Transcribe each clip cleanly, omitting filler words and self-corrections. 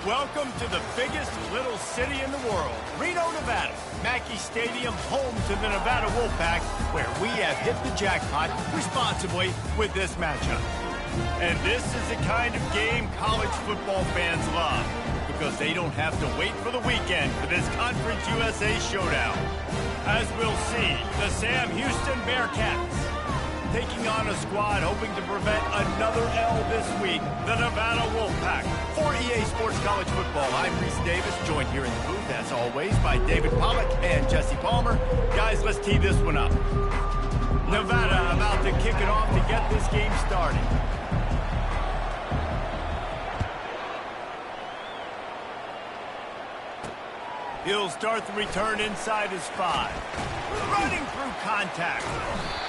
Welcome to the biggest little city in the world, Reno, Nevada. Mackey Stadium, home to the Nevada Wolfpack, where we have hit the jackpot responsibly with this matchup. And this is the kind of game college football fans love, because they don't have to wait for the weekend for this Conference USA showdown. As we'll see, the Sam Houston Bearcats taking on a squad hoping to prevent another L this week, the Nevada Wolfpack. For EA Sports College Football, I'm Reese Davis, joined here in the booth, as always, by David Pollack and Jesse Palmer. Guys, let's tee this one up. Nevada about to kick it off to get this game started. He'll start the return inside his 5. Running through contact.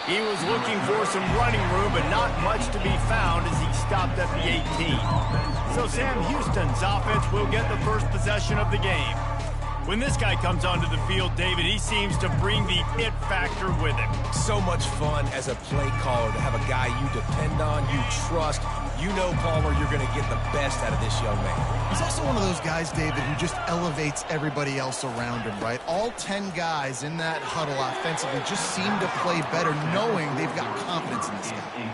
He was looking for some running room, but not much to be found as he stopped at the 18. So Sam Houston's offense will get the first possession of the game. When this guy comes onto the field, David, he seems to bring the it factor with him. So much fun as a play caller to have a guy you depend on, you trust. You know, Palmer, you're going to get the best out of this young man. He's also one of those guys, David, who just elevates everybody else around him, right? All 10 guys in that huddle offensively just seem to play better knowing they've got confidence in this guy.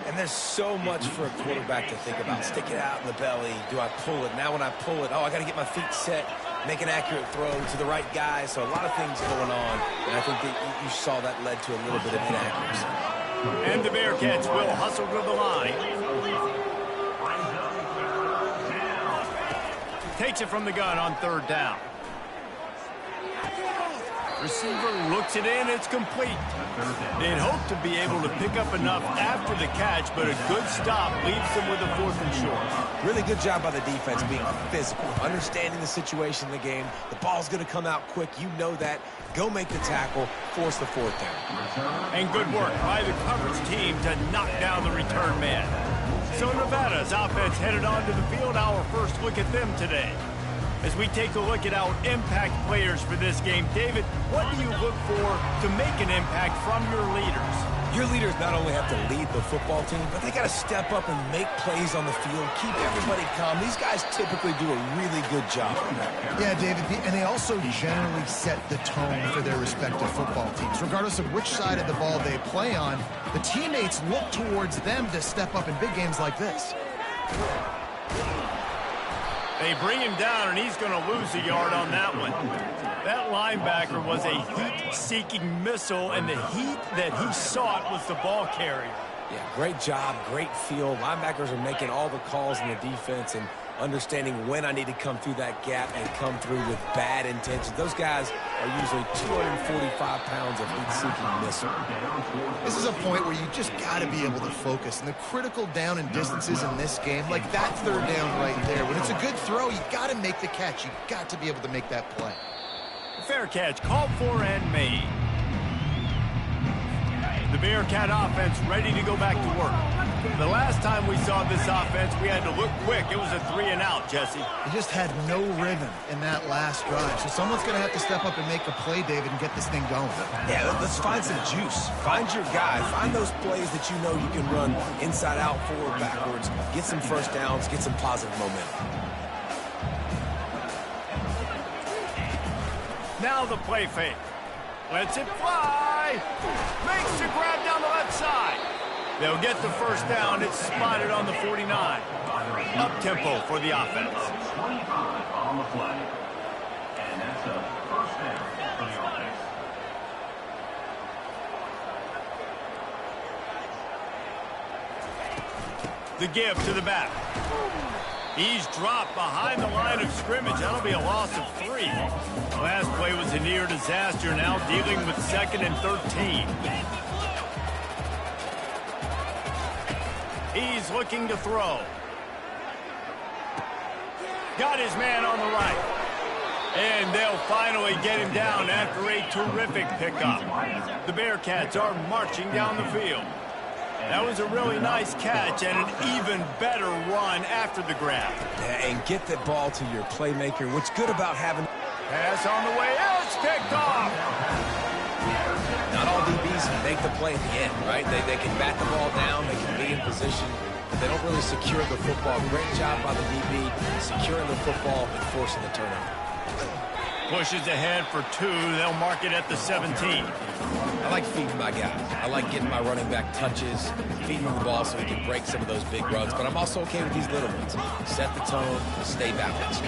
And there's so much for a quarterback to think about. Stick it out in the belly. Do I pull it? Now when I pull it, I got to get my feet set, make an accurate throw to the right guy. So a lot of things going on, and I think that you saw that led to a little bit of inaccuracy. And the Bearcats will hustle to the line. Takes it from the gun on 3rd down. Receiver looks it in, it's complete. They'd hope to be able to pick up enough after the catch, but a good stop leaves them with a 4th and short. Really good job by the defense being physical, understanding the situation in the game. The ball's going to come out quick. You know that. Go make the tackle, force the 4th down. And good work by the coverage team to knock down the return man. So Nevada's offense headed onto the field. Our first look at them today. As we take a look at our impact players for this game, David, what do you look for to make an impact from your leaders? Your leaders not only have to lead the football team, but they got to step up and make plays on the field, keep everybody calm. These guys typically do a really good job. Yeah, David, and they also generally set the tone for their respective football teams. Regardless of which side of the ball they play on, the teammates look towards them to step up in big games like this. They bring him down, and he's going to lose a yard on that one. That linebacker was a heat-seeking missile, and the heat that he sought was the ball carrier. Yeah, great job, great feel. Linebackers are making all the calls in the defense and understanding when I need to come through that gap and come through with bad intentions. Those guys are usually 245 pounds of heat-seeking missile. This is a point where you just got to be able to focus. And the critical down and distances in this game, like that 3rd down right there, when it's a good throw, you got to make the catch. You got to be able to make that play. Fair catch, called for and made. The Bearcat offense ready to go back to work. The last time we saw this offense, we had to look quick. It was a 3-and-out, Jesse. They just had no rhythm in that last drive. So someone's going to have to step up and make a play, David, and get this thing going. Yeah, let's find some juice. Find your guy. Find those plays that you know you can run inside out, forward, backwards. Get some first downs. Get some positive momentum. Now the play fake. Lets it fly. Makes the grab down the left side. They'll get the first down. It's spotted on the 49. Up-tempo for the offense. 25 on the play. And that's a first down for the offense. The give to the back. He's dropped behind the line of scrimmage. That'll be a loss of 3. Last play was a near disaster. Now dealing with 2nd and 13. He's looking to throw. Got his man on the right. And they'll finally get him down after a terrific pickup. The Bearcats are marching down the field. That was a really nice catch and an even better run after the grab. Yeah, and get the ball to your playmaker. What's good about having... Pass on the way out. It's picked off. Not all DBs can make the play at the end, right? They can bat the ball down. They can be in position. but they don't really secure the football. Great job by the DB, securing the football and forcing the turnover. Pushes ahead for 2. They'll mark it at the 17. I like feeding my guys. I like getting my running back touches, feeding him the ball so he can break some of those big runs, but I'm also okay with these little ones. Set the tone, stay balanced.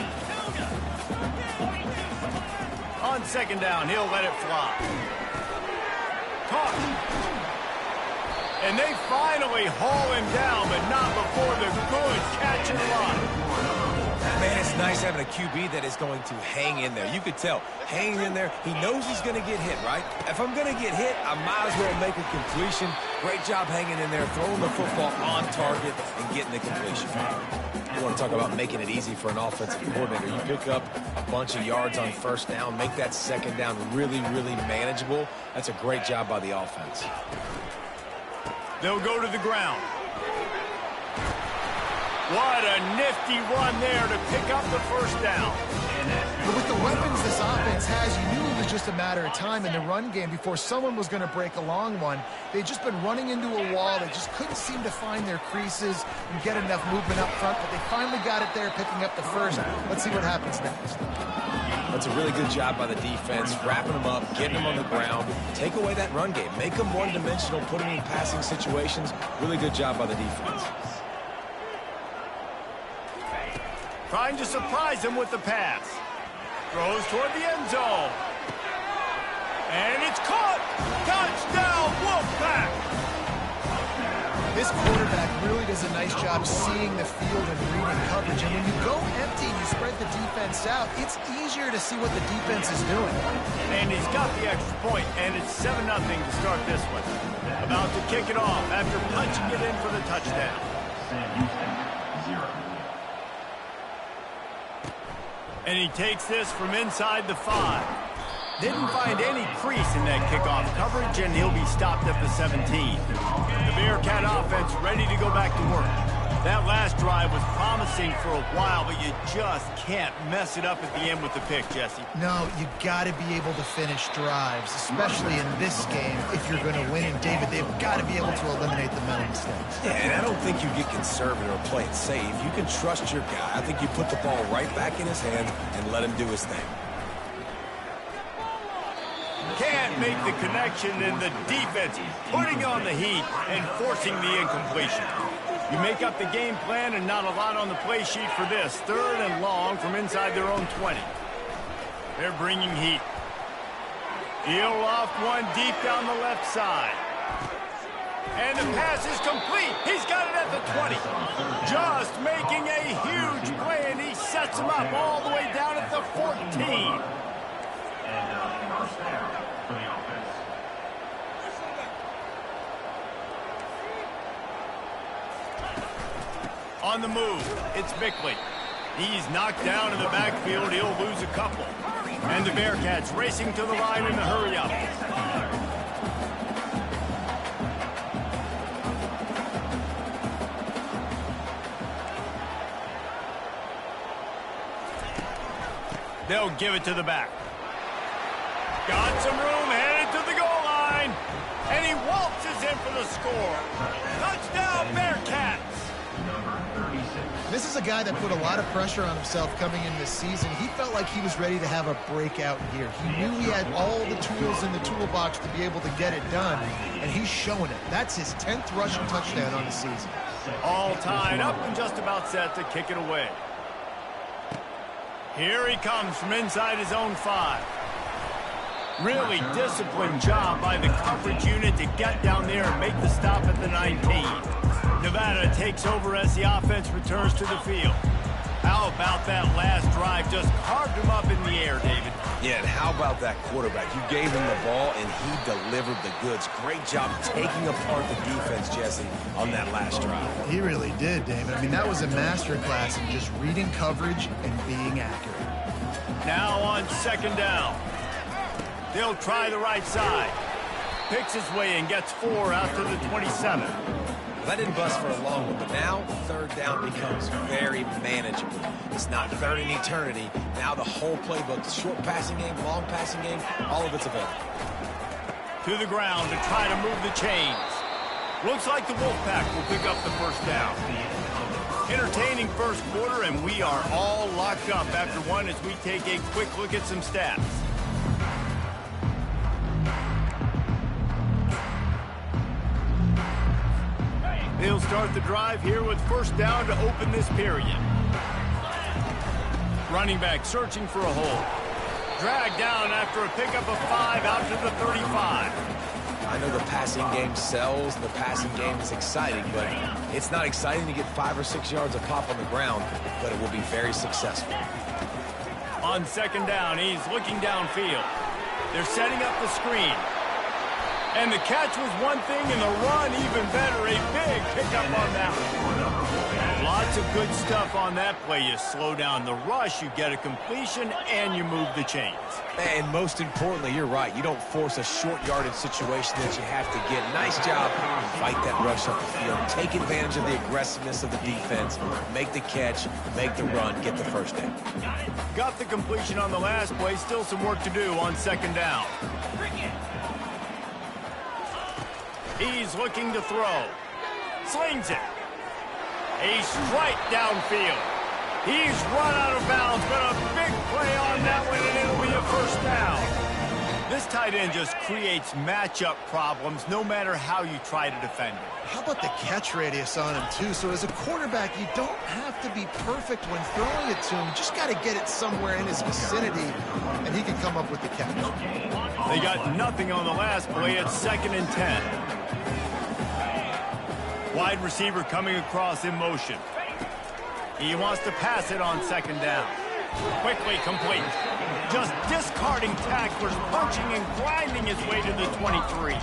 On second down, he'll let it fly. Caught. And they finally haul him down, but not before the good catch and run. Man, it's nice having a QB that is going to hang in there. You could tell, hanging in there, he knows he's going to get hit, right? If I'm going to get hit, I might as well make a completion. Great job hanging in there, throwing the football on target and getting the completion. You want to talk about making it easy for an offensive coordinator. You pick up a bunch of yards on first down, make that second down really, really manageable. That's a great job by the offense. They'll go to the ground. What a nifty run there to pick up the first down. But with the weapons this offense has, you knew it was just a matter of time in the run game before someone was going to break a long one. They'd just been running into a wall. They just couldn't seem to find their creases and get enough movement up front, but they finally got it there, picking up the first. Let's see what happens next. That's a really good job by the defense, wrapping them up, getting them on the ground, take away that run game, make them one-dimensional, put them in passing situations. Really good job by the defense. Trying to surprise him with the pass. Throws toward the end zone. And it's caught. Touchdown, Wolfpack. This quarterback really does a nice job seeing the field and reading coverage. And when you go empty and you spread the defense out, it's easier to see what the defense is doing. And he's got the extra point, and it's 7-0 to start this one. About to kick it off after punching it in for the touchdown. And he takes this from inside the 5. Didn't find any crease in that kickoff coverage, and he'll be stopped at the 17. The Bearcat offense ready to go back to work. That last drive was promising for a while, but you just can't mess it up at the end with the pick, Jesse. No, you got to be able to finish drives, especially in this game if you're going to win. And David, they've got to be able to eliminate the mental mistakes. Yeah, and I don't think you get conservative or play it safe. You can trust your guy. I think you put the ball right back in his hands and let him do his thing. Can't make the connection, and the defense putting on the heat and forcing the incompletion. You make up the game plan and not a lot on the play sheet for this. 3rd and long from inside their own 20. They're bringing heat. He'll loft one deep down the left side. And the pass is complete. He's got it at the 20. Just making a huge play, and he sets him up all the way down at the 14. And first down for the offense. On the move, it's Bickley. He's knocked down in the backfield. He'll lose a couple. And the Bearcats racing to the line in a hurry-up. They'll give it to the back. Got some room, headed to the goal line. And he waltzes in for the score. Touchdown, Bearcats. This is a guy that put a lot of pressure on himself coming in this season. He felt like he was ready to have a breakout year. He knew he had all the tools in the toolbox to be able to get it done, and he's showing it. That's his 10th rushing touchdown on the season. All tied up and just about set to kick it away. Here he comes from inside his own 5. Really disciplined job by the coverage unit to get down there and make the stop at the 19. Nevada takes over as the offense returns to the field. How about that last drive? Just carved him up in the air, David. Yeah, and how about that quarterback? You gave him the ball, and he delivered the goods. Great job taking apart the defense, Jesse, on that last drive. He really did, David. I mean, that was a masterclass in just reading coverage and being accurate. Now on second down. They'll try the right side. Picks his way and gets 4 out to the 27. That didn't bust for a long one, but now 3rd down becomes very manageable. It's not 3rd in eternity. Now the whole playbook, the short passing game, long passing game, all of it's available. To the ground to try to move the chains. Looks like the Wolfpack will pick up the first down. Entertaining first quarter, and we are all locked up after one as we take a quick look at some stats. They'll start the drive here with first down to open this period. Running back searching for a hole. Dragged down after a pickup of 5 out to the 35. I know the passing game sells, the passing game is exciting, but it's not exciting to get 5 or 6 yards of pop on the ground, but it will be very successful. On second down, he's looking downfield. They're setting up the screen. And the catch was one thing, and the run even better. A big pickup on that one. Lots of good stuff on that play. You slow down the rush, you get a completion, and you move the chains. And most importantly, you're right. You don't force a short yardage situation that you have to get. Nice job. Fight that rush up the field. Take advantage of the aggressiveness of the defense. Make the catch, make the run, get the first down. Got the completion on the last play. Still some work to do on second down. He's looking to throw. Slings it. A strike downfield. He's run out of bounds, but a big play on that one, and it'll be a first down. This tight end just creates matchup problems no matter how you try to defend him. How about the catch radius on him, too? So as a quarterback, you don't have to be perfect when throwing it to him. You just got to get it somewhere in his vicinity, and he can come up with the catch. They got nothing on the last play. It's 2nd and 10. Wide receiver coming across in motion. He wants to pass it on second down. Quickly complete. Just discarding tacklers, punching and grinding his way to the 23.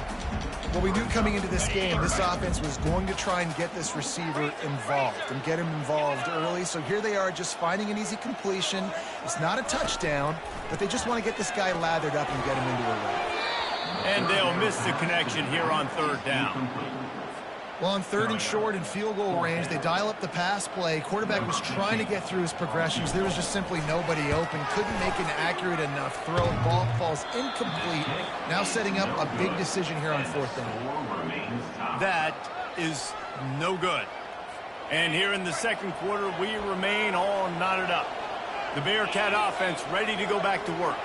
Well, we knew coming into this game, this offense was going to try and get this receiver involved and get him involved early. So here they are just finding an easy completion. It's not a touchdown, but they just want to get this guy lathered up and get him into a run. And they'll miss the connection here on third down. Well, on 3rd and short and field goal range, they dial up the pass play. Quarterback was trying to get through his progressions. There was just simply nobody open. Couldn't make an accurate enough throw. Ball falls incomplete. Now setting up a big decision here on 4th down. That is no good. And here in the second quarter, we remain all knotted up. The Bearcat offense ready to go back to work.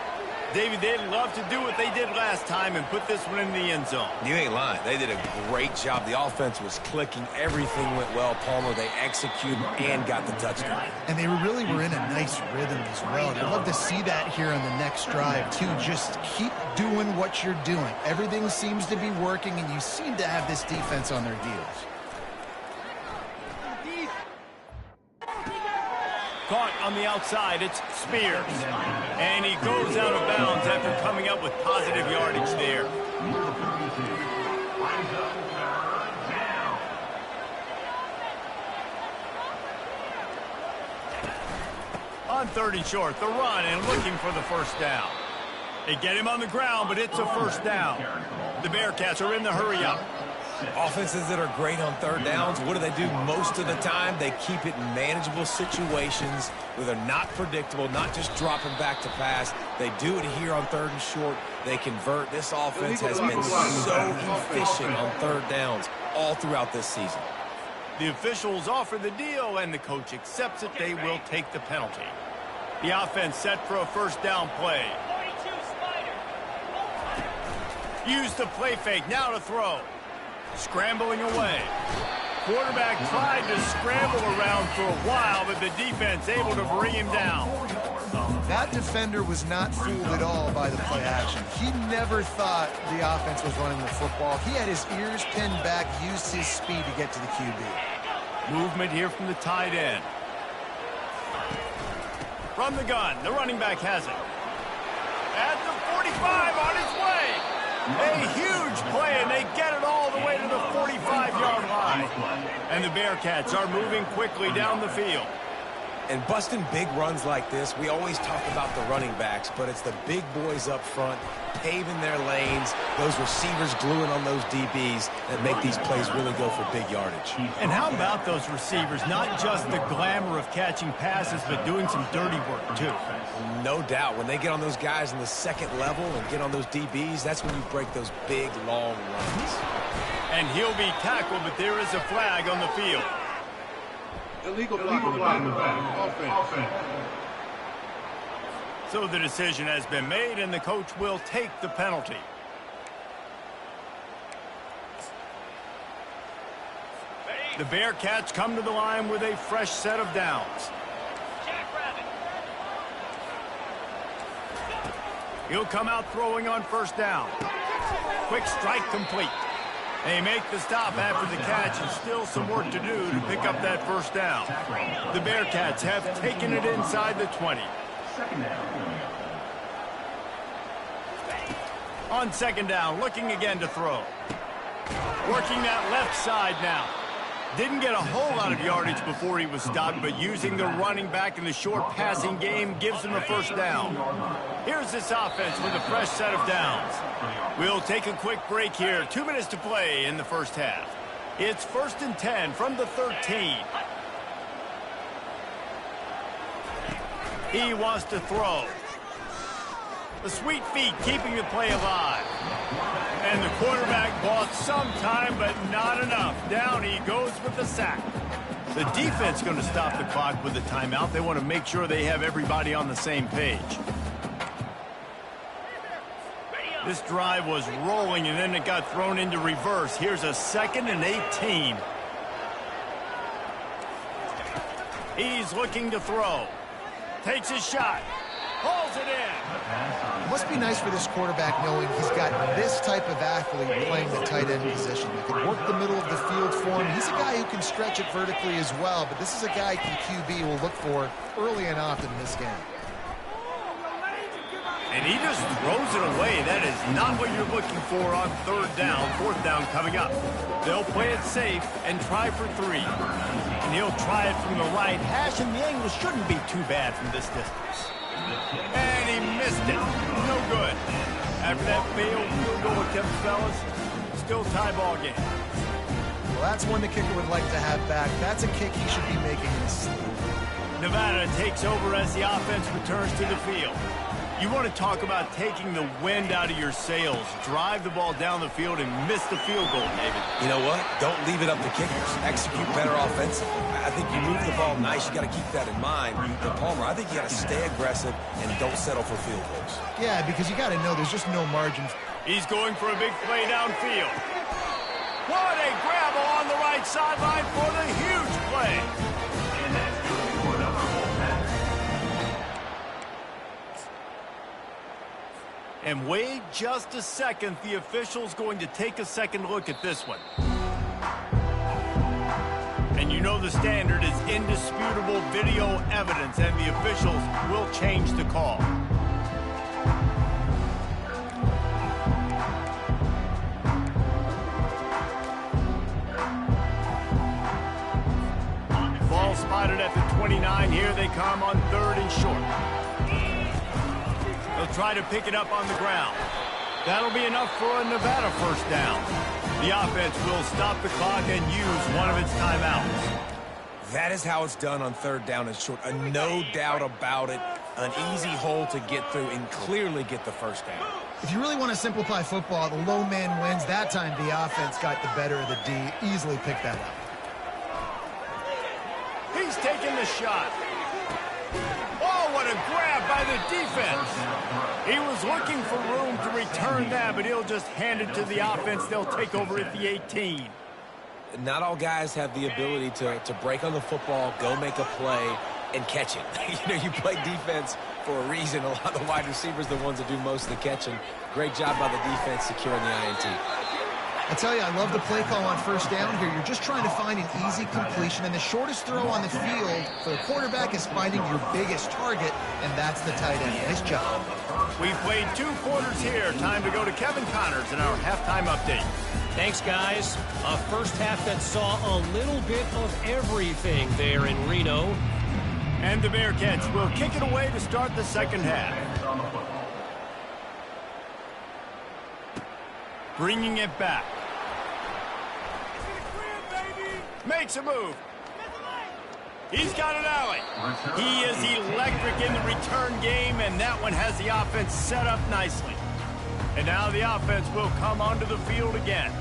David, they'd love to do what they did last time and put this one in the end zone. You ain't lying. They did a great job. The offense was clicking. Everything went well, Palmer. They executed and got the touchdown. And they really were in a nice rhythm as well. I'd love to see that here on the next drive, too. Just keep doing what you're doing. Everything seems to be working, and you seem to have this defense on their heels. Caught on the outside, it's Spears. And he goes out of bounds after coming up with positive yardage there. On 3rd and short, the run and looking for the first down. They get him on the ground, but it's a first down. The Bearcats are in the hurry up. Offenses that are great on 3rd downs, what do? Most of the time, they keep it in manageable situations where they're not predictable, not just dropping back to pass. They do it here on 3rd and short. They convert. This offense has been so efficient on 3rd downs all throughout this season. The officials offer the deal, and the coach accepts it. They will take the penalty. The offense set for a first down play. Use the play fake. Now to throw. Scrambling away. Quarterback tried to scramble around for a while, but the defense able to bring him down. That defender was not fooled at all by the play action. He never thought the offense was running the football. He had his ears pinned back, used his speed to get to the QB. Movement here from the tight end. From the gun, the running back has it. At the 45, on his way. A huge play, and they get it all the way to the 45-yard line. And the Bearcats are moving quickly down the field. And busting big runs like this, we always talk about the running backs, but it's the big boys up front, paving their lanes, those receivers gluing on those DBs that make these plays really go for big yardage. And how about those receivers? Not just the glamour of catching passes, but doing some dirty work, too. No doubt. When they get on those guys in the second level and get on those DBs, that's when you break those big, long runs. And he'll be tackled, but there is a flag on the field. Illegal blocking the offense. So the decision has been made, and the coach will take the penalty. The Bearcats come to the line with a fresh set of downs. He'll come out throwing on first down. Quick strike complete. They make the stop after the catch, and still some work to do to pick up that first down. The Bearcats have taken it inside the 20. On second down, looking again to throw. Working that left side now. Didn't get a whole lot of yardage before he was stopped, but using the running back in the short passing game gives him a first down. Here's this offense with a fresh set of downs. We'll take a quick break here. 2 minutes to play in the first half. It's 1st and 10 from the 13. He wants to throw. The sweet feet keeping the play alive. And the quarterback bought some time, but not enough. Down he goes with the sack. The defense going to stop the clock with the timeout. They want to make sure they have everybody on the same page. This drive was rolling, and then it got thrown into reverse. Here's a 2nd and 18. He's looking to throw. Takes his shot. Hauls it in. It must be nice for this quarterback knowing he's got this type of athlete playing the tight end position. He can work the middle of the field for him. He's a guy who can stretch it vertically as well, but this is a guy QB will look for early and often in this game. And he just throws it away. That is not what you're looking for on 3rd down. 4th down coming up. They'll play it safe and try for 3. And he'll try it from the right hash, and the angle shouldn't be too bad from this distance. And he missed it. No good. After that failed field goal attempt, fellas, still tie ball game. Well, that's one the kicker would like to have back. That's a kick he should be making in his sleep. Nevada takes over as the offense returns to the field. You want to talk about taking the wind out of your sails. Drive the ball down the field and miss the field goal, David. You know what? Don't leave it up to kickers. Execute better offensively. I think you move the ball nice. You got to keep that in mind. But Palmer, I think you got to stay aggressive and don't settle for field goals. Yeah, because you got to know there's just no margin. He's going for a big play downfield. What a grab along the right sideline for the huge play. And that's good for number 4. And wait just a second. The official's going to take a second look at this one. And you know the standard is indisputable video evidence, and the officials will change the call. Ball spotted at the 29. Here they come on 3rd and short. They'll try to pick it up on the ground. That'll be enough for a Nevada first down. The offense will stop the clock and use one of its timeouts. That is how it's done on 3rd down and short. No doubt about it. An easy hole to get through and clearly get the first down. If you really want to simplify football, the low man wins. That time the offense got the better of the D. Easily picked that up. He's taking the shot. Oh, what a grab by the defense. He was looking for room to return that, but he'll just hand it to the offense. They'll take over at the 18. Not all guys have the ability to break on the football, go make a play, and catch it. You know, you play defense for a reason. A lot of the wide receivers are the ones that do most of the catching. Great job by the defense securing the INT. I tell you, I love the play call on first down here. You're just trying to find an easy completion, and the shortest throw on the field for the quarterback is finding your biggest target, and that's the tight end. Nice job. We've played 2 quarters here. Time to go to Kevin Connors in our halftime update. Thanks, guys. A first half that saw a little bit of everything there in Reno. And the Bearcats will kick it away to start the second half. Bringing it back. Makes a move. He's got an alley. He is electric in the return game, and that one has the offense set up nicely. And now the offense will come onto the field again.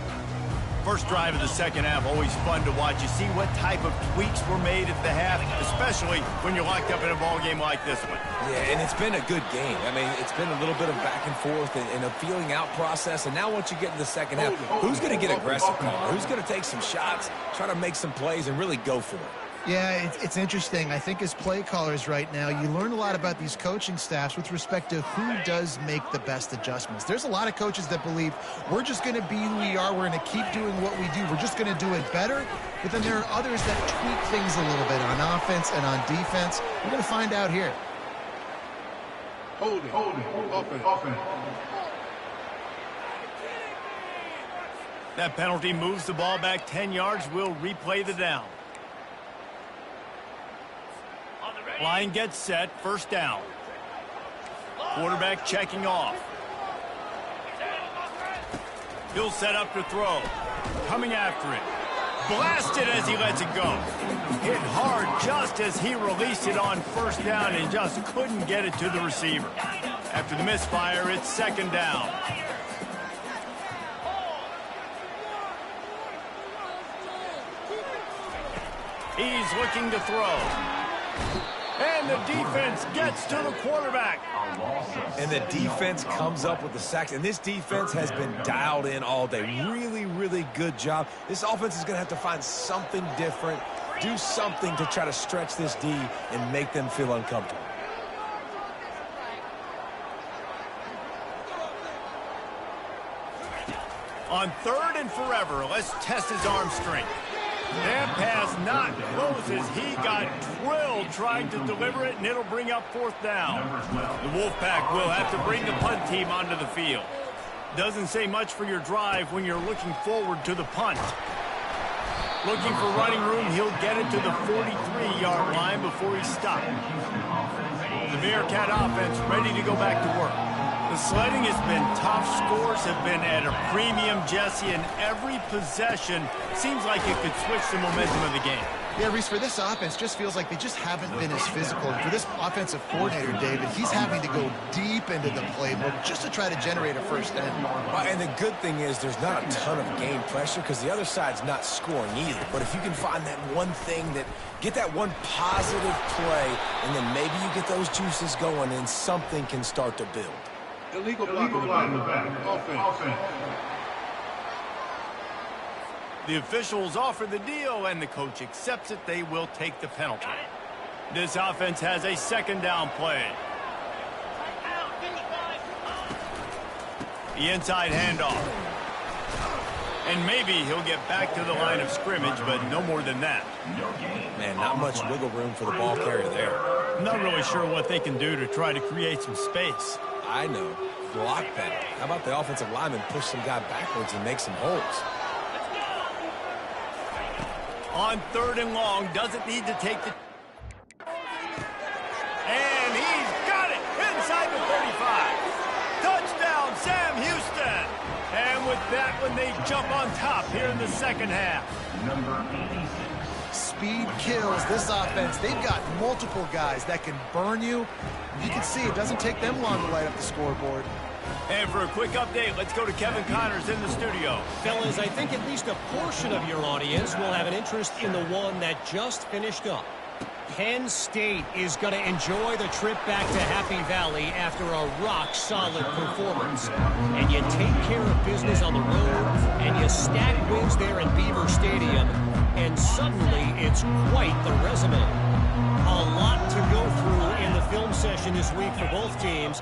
First drive of the second half, always fun to watch. You see what type of tweaks were made at the half, especially when you're locked up in a ball game like this one. Yeah, and it's been a good game. I mean, it's been a little bit of back and forth and a feeling out process. And now once you get in the second half, who's going to get aggressive, Carl? Who's going to take some shots, try to make some plays, and really go for it? Yeah, it's interesting. I think as play callers right now, you learn a lot about these coaching staffs with respect to who does make the best adjustments. There's a lot of coaches that believe we're just going to be who we are. We're going to keep doing what we do. We're just going to do it better. But then there are others that tweak things a little bit on offense and on defense. We're going to find out here. Holding. Offense. That penalty moves the ball back 10 yards. We'll replay the down. Line gets set, first down. Quarterback checking off. He'll set up to throw. Coming after it. Blasted as he lets it go. Hit hard just as he released it on first down and just couldn't get it to the receiver. After the misfire, it's second down. He's looking to throw. And the defense gets to the quarterback. And the defense comes up with the sacks. And this defense has been dialed in all day. Really, really good job. This offense is going to have to find something different, do something to try to stretch this D and make them feel uncomfortable. On third and forever, let's test his arm strength. That pass not close as he got drilled trying to deliver it, and it'll bring up fourth down. The Wolfpack will have to bring the punt team onto the field. Doesn't say much for your drive when you're looking forward to the punt. Looking for running room, he'll get it to the 43-yard line before he's stopped. The Bearcat offense ready to go back to work. The sledding has been tough. Scores have been at a premium, Jesse, and every possession seems like it could switch the momentum of the game. Yeah, Reese, for this offense, just feels like they just haven't been as physical. And for this offensive coordinator, David, he's having to go deep into the playbook just to try to generate a first down. And the good thing is there's not a ton of game pressure because the other side's not scoring either. But if you can find that one thing, get that one positive play, and then maybe you get those juices going and something can start to build. Illegal block in the back. Offense. The officials offer the deal, and the coach accepts it. They will take the penalty. This offense has a second down play. The inside handoff. And maybe he'll get back to the line of scrimmage, but no more than that. Man, not much wiggle room for the ball carrier there. I'm not really sure what they can do to try to create some space. I know. Block penalty. How about the offensive lineman push some guy backwards and make some holes? On third and long, doesn't need to take the... And he's got it inside the 35. Touchdown, Sam Houston. And with that one, they jump on top here in the second half. Number 86. Speed kills this offense. They've got multiple guys that can burn you. You can see it doesn't take them long to light up the scoreboard. And for a quick update, let's go to Kevin Connors in the studio. Fellas, I think at least a portion of your audience will have an interest in the one that just finished up. Penn State is going to enjoy the trip back to Happy Valley after a rock-solid performance. And you take care of business on the road, and you stack wins there in Beaver Stadium, and suddenly it's quite the resume. A lot to go through in the film session this week for both teams.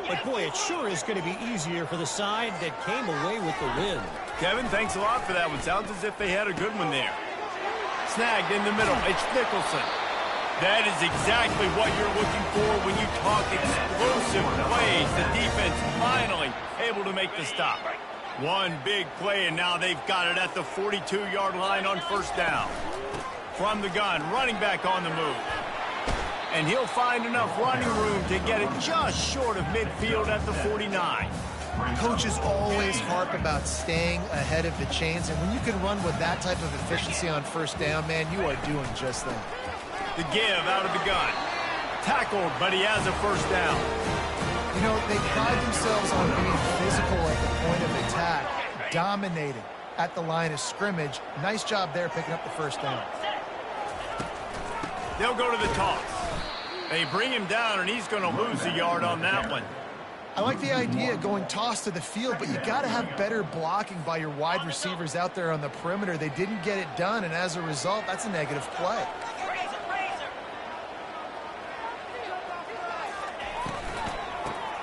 But, boy, it sure is going to be easier for the side that came away with the win. Kevin, thanks a lot for that one. Sounds as if they had a good one there. Snagged in the middle. It's Nicholson. That is exactly what you're looking for when you talk explosive plays. The defense finally able to make the stop. One big play, and now they've got it at the 42-yard line on first down. From the gun, running back on the move. And he'll find enough running room to get it just short of midfield at the 49. Coaches always harp about staying ahead of the chains, and when you can run with that type of efficiency on first down, man, you are doing just that. The give out of the gun. Tackled, but he has a first down. You know, they pride themselves on being physical at the point of attack, dominating. at the line of scrimmage. Nice job there picking up the first down. They'll go to the toss. They bring him down, and he's going to lose a yard on that one. I like the idea of going toss to the field, but you got to have better blocking by your wide receivers out there on the perimeter. They didn't get it done, and as a result, that's a negative play.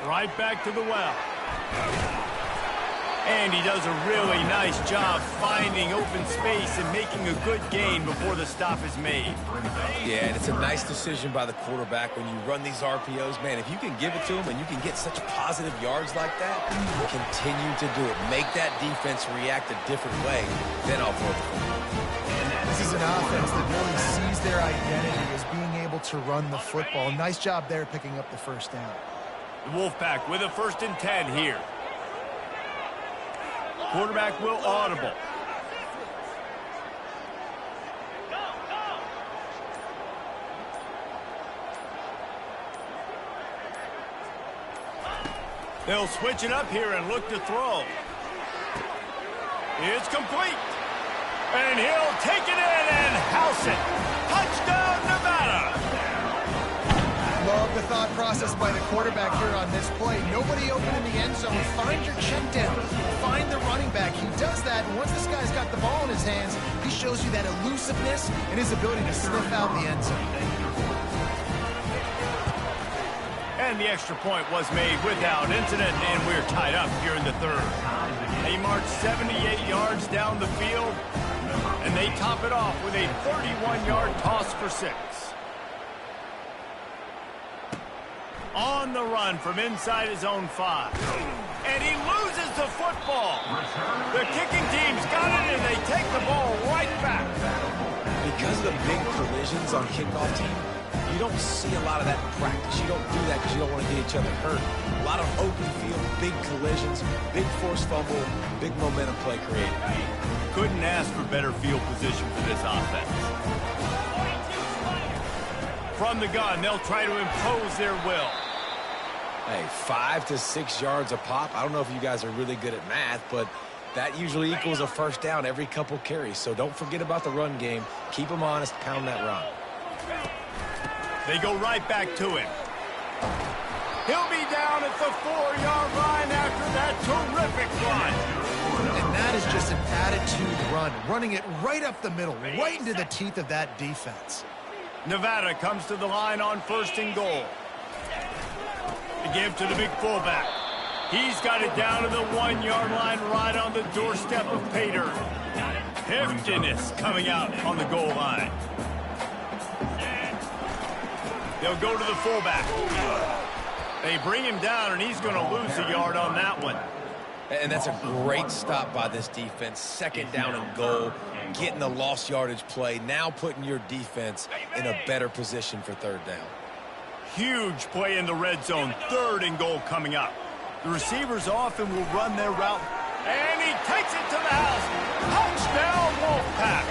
Right back to the well. And he does a really nice job finding open space and making a good gain before the stop is made. Yeah, and it's a nice decision by the quarterback when you run these RPOs. Man, if you can give it to him and you can get such positive yards like that, continue to do it. Make that defense react a different way, then I'll throw the football. This is an offense that really sees their identity as being able to run the football. Nice job there picking up the first down. The Wolfpack with a 1st and 10 here. Quarterback will audible. They'll switch it up here and look to throw. It's complete. And he'll take it in and house it. Touchdown, Nevada. Love the thought process by the quarterback here on this play. Nobody open in the end zone. Find your check down. Find the running back. He does that, and once this guy's got the ball in his hands, he shows you that elusiveness and his ability to sniff out the end zone. And the extra point was made without incident, and we're tied up here in the 3rd. They march 78 yards down the field, and they top it off with a 31-yard toss for 6. On the run from inside his own 5. And he loses the football. The kicking team's got it, and they take the ball right back. Because of the big collisions on kickoff team, you don't see a lot of that in practice. You don't do that because you don't want to get each other hurt. A lot of open field, big collisions, big forced fumble, big momentum play created. Couldn't ask for better field position for this offense. From the gun, they'll try to impose their will. Hey, 5 to 6 yards a pop. I don't know if you guys are really good at math, but that usually equals a first down every couple carries. So don't forget about the run game. Keep them honest, pound that rock. They go right back to him. He'll be down at the 4-yard line after that terrific run. And that is just an attitude run, running it right up the middle, right into the teeth of that defense. Nevada comes to the line on 1st and goal. To give to the big fullback. He's got it down to the 1-yard line right on the doorstep of Pater. Heftiness coming out on the goal line. They'll go to the fullback. They bring him down, and he's going to lose a yard on that one. And that's a great stop by this defense. 2nd down and goal, getting the lost yardage play, now putting your defense in a better position for 3rd down. Huge play in the red zone. 3rd and goal coming up. The receivers often will run their route, and he takes it to the house. Touchdown, Wolfpack.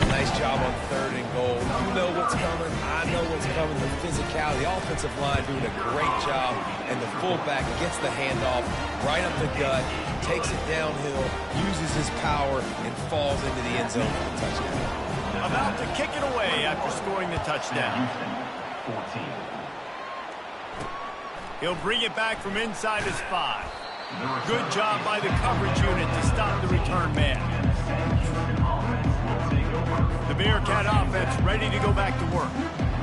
Nice job on 3rd and goal. You know what's coming. I know what's coming. The physicality, the offensive line doing a great job, and the fullback gets the handoff right up the gut, takes it downhill, uses his power, and falls into the end zone for the touchdown. About to kick it away after scoring the touchdown. 14. He'll bring it back from inside his 5. Good job by the coverage unit to stop the return man. The Bearcat offense ready to go back to work.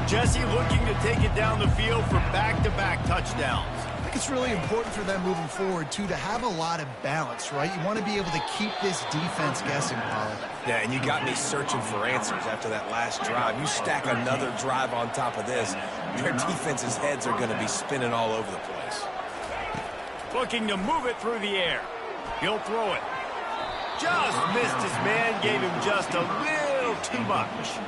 Jesse looking to take it down the field for back-to-back touchdowns. I think it's really important for them moving forward, too, to have a lot of balance, right? You want to be able to keep this defense guessing, Pollard. Yeah, and you got me searching for answers after that last drive. You stack another drive on top of this, their defense's heads are going to be spinning all over the place. Looking to move it through the air. He'll throw it. Just missed his man, gave him just a little too much.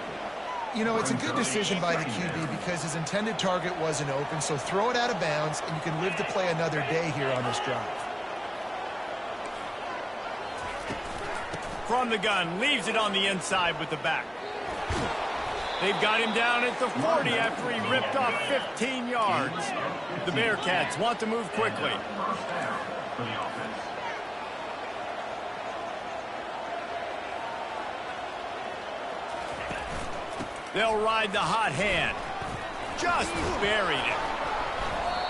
You know, it's a good decision by the QB because his intended target wasn't open, so throw it out of bounds, and you can live to play another day here on this drive. From the gun, leaves it on the inside with the back. They've got him down at the 40 after he ripped off 15 yards. The Bearcats want to move quickly. They'll ride the hot hand. Just buried it.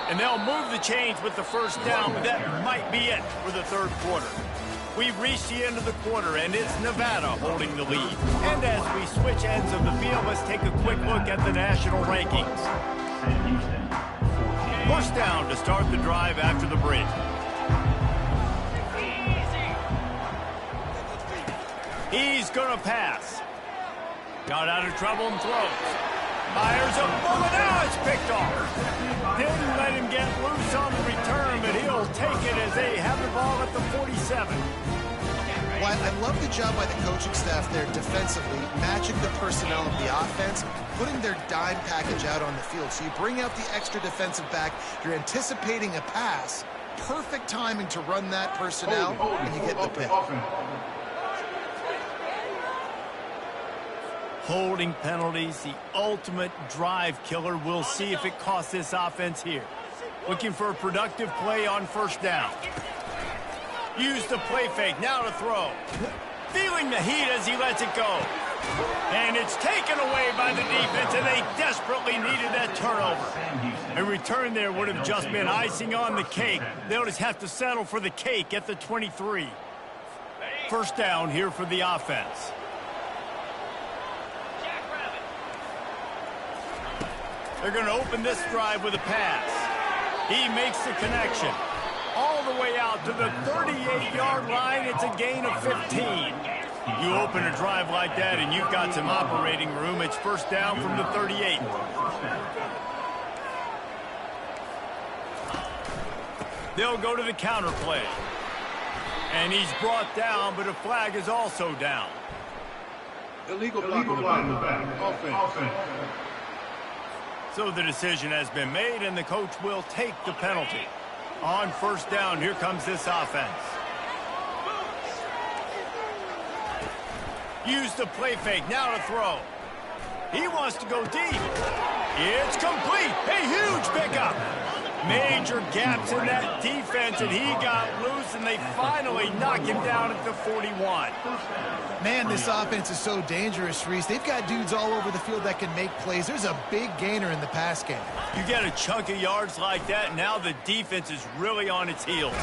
And they'll move the chains with the first down, but that might be it for the third quarter. We've reached the end of the quarter, and it's Nevada holding the lead. And as we switch ends of the field, let's take a quick look at the national rankings. First down to start the drive after the break. He's going to pass. Got out of trouble and throws. Fires a bullet. Now it's picked off. Didn't let him get loose on the return, but he'll take it as they have the ball at the 47. Well, I love the job by the coaching staff there defensively, matching the personnel of the offense, putting their dime package out on the field. So you bring out the extra defensive back, you're anticipating a pass, perfect timing to run that personnel, and you get the pick. Holding penalties, the ultimate drive killer. We'll see if it costs this offense here. Looking for a productive play on first down. Use the play fake, now to throw. Feeling the heat as he lets it go. And it's taken away by the defense, and they desperately needed that turnover. A return there would have just been icing on the cake. They'll just have to settle for the cake at the 23. First down here for the offense. They're going to open this drive with a pass. He makes the connection. All the way out to the 38-yard line. It's a gain of 15. You open a drive like that and you've got some operating room. It's first down from the 38. They'll go to the counter play. And he's brought down, but a flag is also down. Illegal block in the back. Offense. So the decision has been made, and the coach will take the penalty. On first down, here comes this offense. Use the play fake, now to throw. He wants to go deep. It's complete. A huge pickup. Major gaps in that defense, and he got loose, and they finally knock him down at the 41. Man, this offense is so dangerous, Reese. They've got dudes all over the field that can make plays. There's a big gainer in the pass game. You get a chunk of yards like that, now the defense is really on its heels.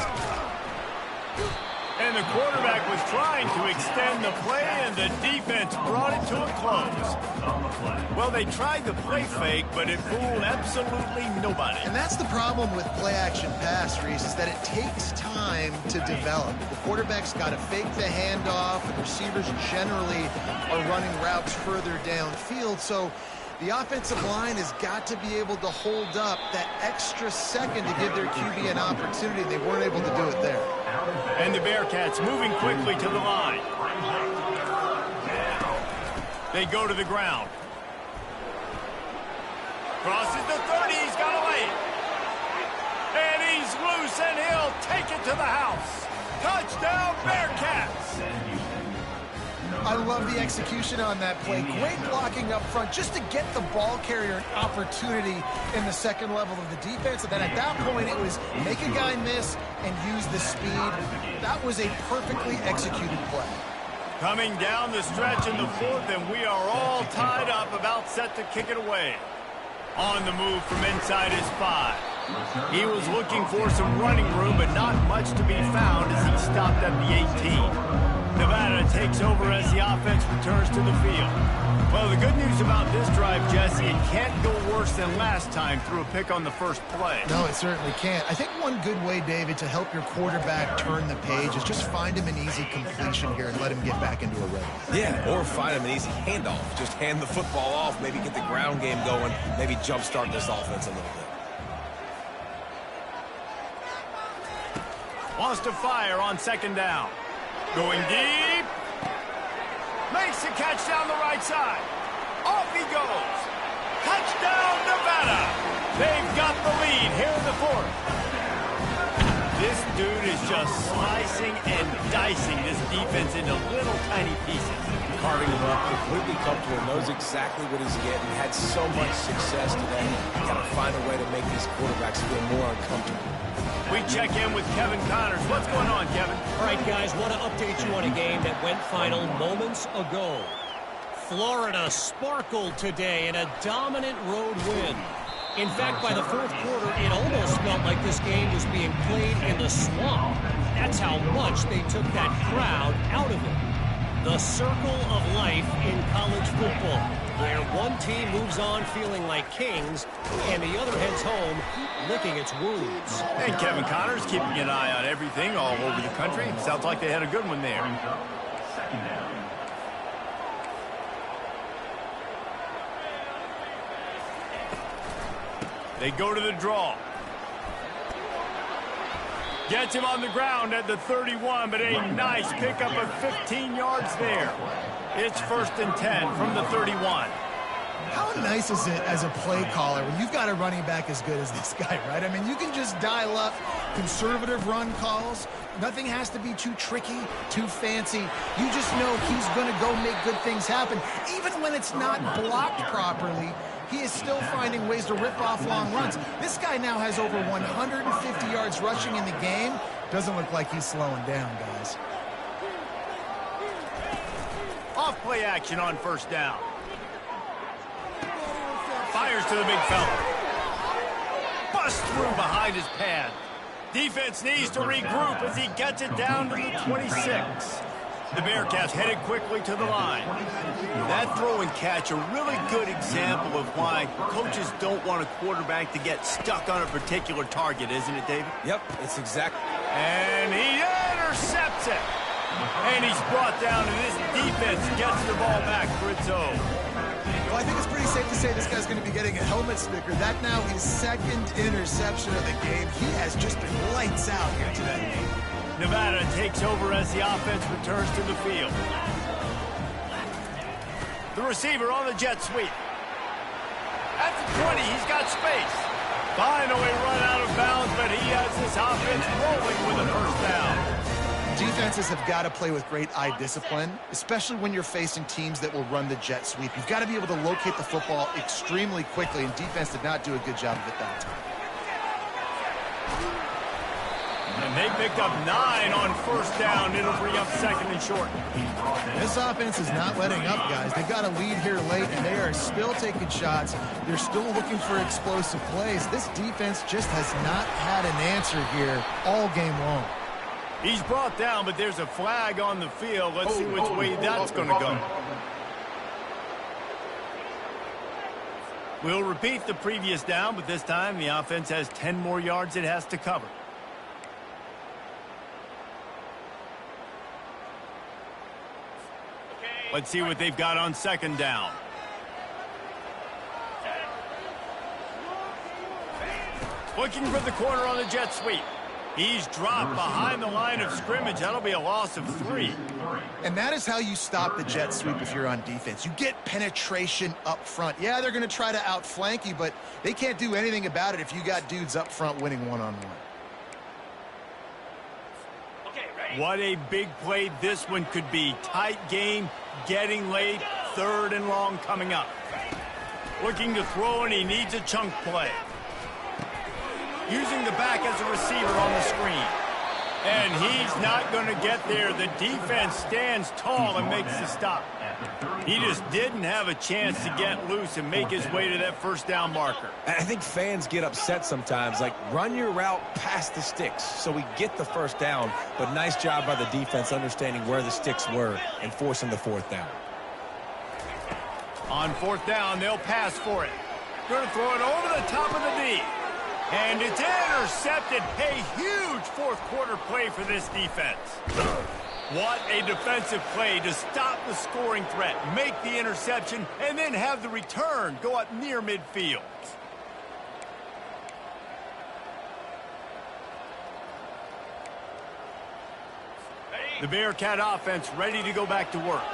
And the quarterback was trying to extend the play, and the defense brought it to a close. Well, they tried the play fake, but it fooled absolutely nobody. And that's the problem with play-action pass, Reese, is that it takes time to develop. The quarterback's got to fake the handoff, and receivers generally are running routes further downfield, so the offensive line has got to be able to hold up that extra second to give their QB an opportunity. They weren't able to do it there. And the Bearcats moving quickly to the line. They go to the ground. Crosses the 30, he's got to lay it. And he's loose, and he'll take it to the house. Touchdown, Bearcats! I love the execution on that play. Great blocking up front just to get the ball carrier an opportunity in the second level of the defense. And then at that point, it was make a guy miss and use the speed. That was a perfectly executed play. Coming down the stretch in the fourth, and we are all tied up, about set to kick it away. On the move from inside his 5. He was looking for some running room, but not much to be found as he stopped at the 18. Nevada takes over as the offense returns to the field. Well, the good news about this drive, Jesse, it can't go worse than last time through a pick on the first play. No, it certainly can't. I think one good way, David, to help your quarterback turn the page is just find him an easy completion here and let him get back into a rhythm. Yeah, or find him an easy handoff. Just hand the football off, maybe get the ground game going, maybe jumpstart this offense a little bit. Wants to fire on second down. Going deep. Makes the catch down the right side. Off he goes. Touchdown, Nevada. They've got the lead here in the fourth. This dude is just slicing and dicing this defense into little tiny pieces. Carving him up, completely comfortable, knows exactly what he's getting. Had so much success today. Got to find a way to make these quarterbacks feel more uncomfortable. We check in with Kevin Connors. What's going on, Kevin? All right, guys, want to update you on a game that went final moments ago. Florida sparkled today in a dominant road win. In fact, by the fourth quarter, it almost felt like this game was being played in the swamp. That's how much they took that crowd out of it. The circle of life in college football, where one team moves on feeling like kings and the other heads home licking its wounds. And Kevin Connors keeping an eye on everything all over the country. Sounds like they had a good one there. Second down. They go to the draw. Gets him on the ground at the 31, but a nice pickup of 15 yards there. It's 1st and 10 from the 31. How nice is it as a play caller when you've got a running back as good as this guy, right? I mean, you can just dial up conservative run calls. Nothing has to be too tricky, too fancy. You just know he's going to go make good things happen. Even when it's not blocked properly, he is still finding ways to rip off long runs. This guy now has over 150 yards rushing in the game. Doesn't look like he's slowing down, guys. Off play action on 1st down. Fires to the big fella. Busts through behind his pad. Defense needs to regroup as he gets it down to the 26. The Bearcats headed quickly to the line. That throw and catch, a really good example of why coaches don't want a quarterback to get stuck on a particular target, isn't it, David? Yep, it's exactly. And he intercepts it. And he's brought down, and this defense gets the ball back for its own. Well, I think it's pretty safe to say this guy's going to be getting a helmet sticker. That now his 2nd interception of the game. He has just been lights out here today. Nevada takes over as the offense returns to the field. The receiver on the jet sweep. At the 20, he's got space. Finally run out of bounds, but he has this offense rolling with a 1st down. Defenses have got to play with great eye discipline, especially when you're facing teams that will run the jet sweep. You've got to be able to locate the football extremely quickly, and defense did not do a good job of it that time. And they picked up 9 on 1st down. It'll bring up 2nd and short. This offense is not letting up, guys. They got a lead here late, and they are still taking shots. They're still looking for explosive plays. This defense just has not had an answer here all game long. He's brought down, but there's a flag on the field. Let's see which way that's going to go. We'll repeat the previous down, but this time the offense has 10 more yards it has to cover. Let's see what they've got on 2nd down. Looking for the corner on the jet sweep. He's dropped behind the line of scrimmage. That'll be a loss of 3. And that is how you stop the jet sweep if you're on defense. You get penetration up front. Yeah, they're going to try to outflank you, but they can't do anything about it if you got dudes up front winning one-on-one. What a big play this one could be. Tight game, getting late, 3rd and long coming up. Looking to throw, and he needs a chunk play. Using the back as a receiver on the screen. And he's not going to get there. The defense stands tall and makes the stop. He just didn't have a chance to get loose and make his way to that 1st down marker. I think fans get upset sometimes, like run your route past the sticks so we get the 1st down, but nice job by the defense understanding where the sticks were and forcing the 4th down. On 4th down, they'll pass for it. Going to throw it over the top of the D. And it's intercepted. A huge 4th quarter play for this defense. What a defensive play to stop the scoring threat, make the interception, and then have the return go up near midfield. The Bearcat offense ready to go back to work.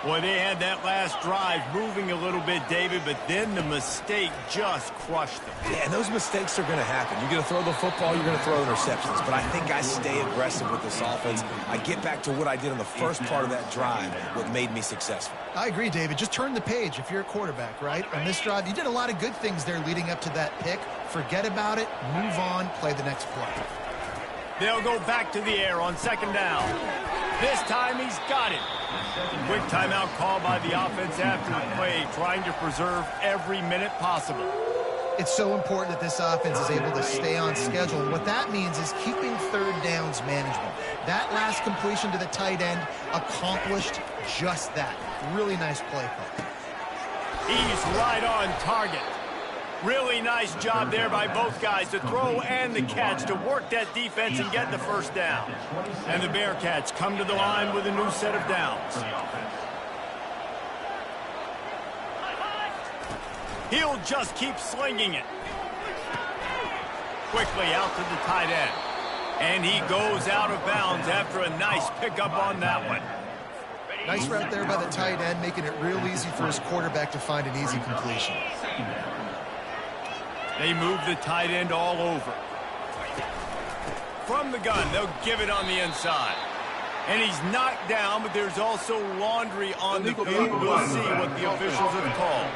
Boy, they had that last drive moving a little bit, David, but then the mistake just crushed them. Yeah, and those mistakes are going to happen. You're going to throw the football, you're going to throw interceptions. But I think I stay aggressive with this offense. I get back to what I did on the first part of that drive, what made me successful. I agree, David. Just turn the page if you're a quarterback, right? On this drive, you did a lot of good things there leading up to that pick. Forget about it, move on, play the next play. They'll go back to the air on 2nd down. This time he's got it. Quick timeout call by the offense after the play, trying to preserve every minute possible. It's so important that this offense is able to stay on schedule. And what that means is keeping third downs manageable. That last completion to the tight end accomplished just that. Really nice play call. He's right on target. Really nice job there by both guys, the throw and the catch, to work that defense and get the first down. And the Bearcats come to the line with a new set of downs. He'll just keep slinging it. Quickly out to the tight end. And he goes out of bounds after a nice pickup on that one. Nice route there by the tight end, making it real easy for his quarterback to find an easy completion. They move the tight end all over. From the gun, they'll give it on the inside. And he's knocked down, but there's also laundry on the field. We'll see what the officials have called.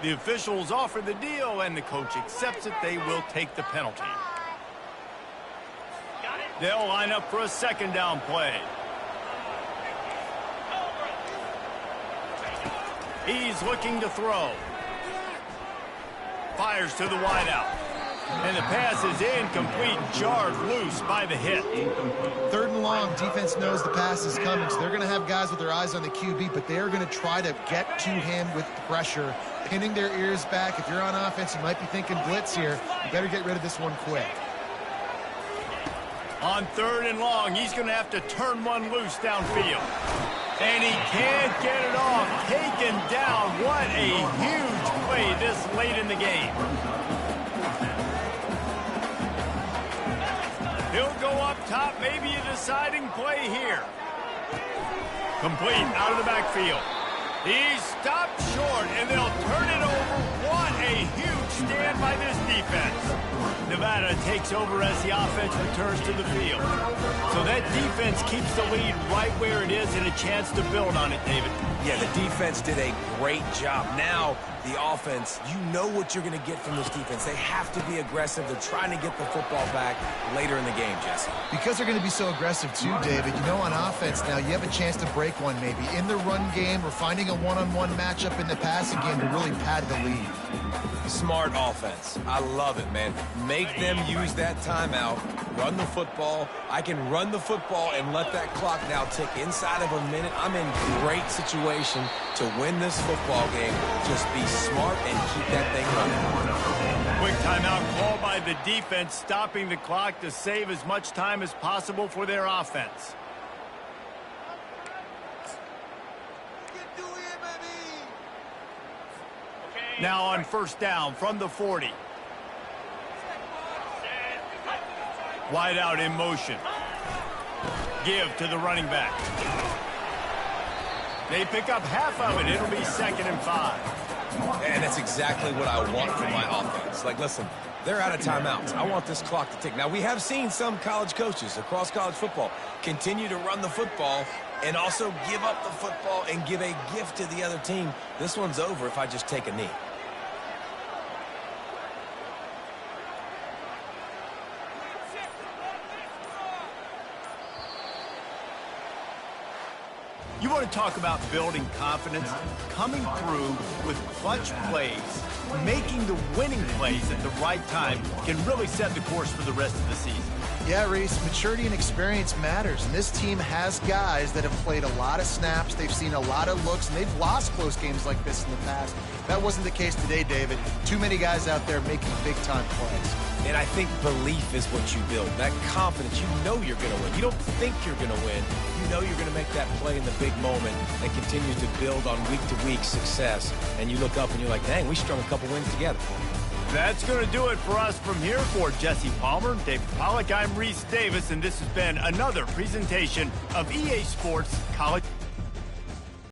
The officials offer the deal, and the coach accepts it. They will take the penalty. They'll line up for a second down play. He's looking to throw. Fires to the wideout. And the pass is incomplete, jarred loose by the hit. Third and long, defense knows the pass is coming, so they're going to have guys with their eyes on the QB, but they're going to try to get to him with pressure, pinning their ears back. If you're on offense, you might be thinking blitz here. You better get rid of this one quick. On third and long, he's going to have to turn one loose downfield. And he can't get it off. Taken down. What a huge play this late in the game. He'll go up top, maybe a deciding play here. Complete out of the backfield. He's stopped short, and they'll turn it over. What a huge stand by this defense. Nevada takes over as the offense returns to the field. So that defense keeps the lead right where it is and a chance to build on it, David. Yeah, the defense did a great job. Now, the offense, you know what you're going to get from this defense. They have to be aggressive. They're trying to get the football back later in the game, Jesse. Because they're going to be so aggressive too, David, you know, on offense now, you have a chance to break one maybe. In the run game or finding a one-on-one matchup in the passing game to really pad the lead. Smart offense. I love it, man. Make them use that timeout, run the football. I can run the football and let that clock now tick inside of a minute. I'm in great situation to win this football game. Just be smart and keep that thing running. Quick timeout called by the defense, stopping the clock to save as much time as possible for their offense. Now on first down from the 40. Wide out in motion. Give to the running back. They pick up half of it. It'll be 2nd and 5. And that's exactly what I want from my offense. Like, listen, they're out of timeouts. I want this clock to tick. Now, we have seen some college coaches across college football continue to run the football and also give up the football and give a gift to the other team. This one's over if I just take a knee. You want to talk about building confidence? Coming through with clutch plays, making the winning plays at the right time can really set the course for the rest of the season. Yeah, Reese, maturity and experience matters, and this team has guys that have played a lot of snaps, they've seen a lot of looks, and they've lost close games like this in the past. That wasn't the case today, David. Too many guys out there making big-time plays. And I think belief is what you build. That confidence, you know you're going to win. You don't think you're going to win. You know you're going to make that play in the big moment that continues to build on week-to-week success. And you look up and you're like, dang, we strung a couple wins together. That's going to do it for us from here. For Jesse Palmer, David Pollack, I'm Reese Davis, and this has been another presentation of EA Sports College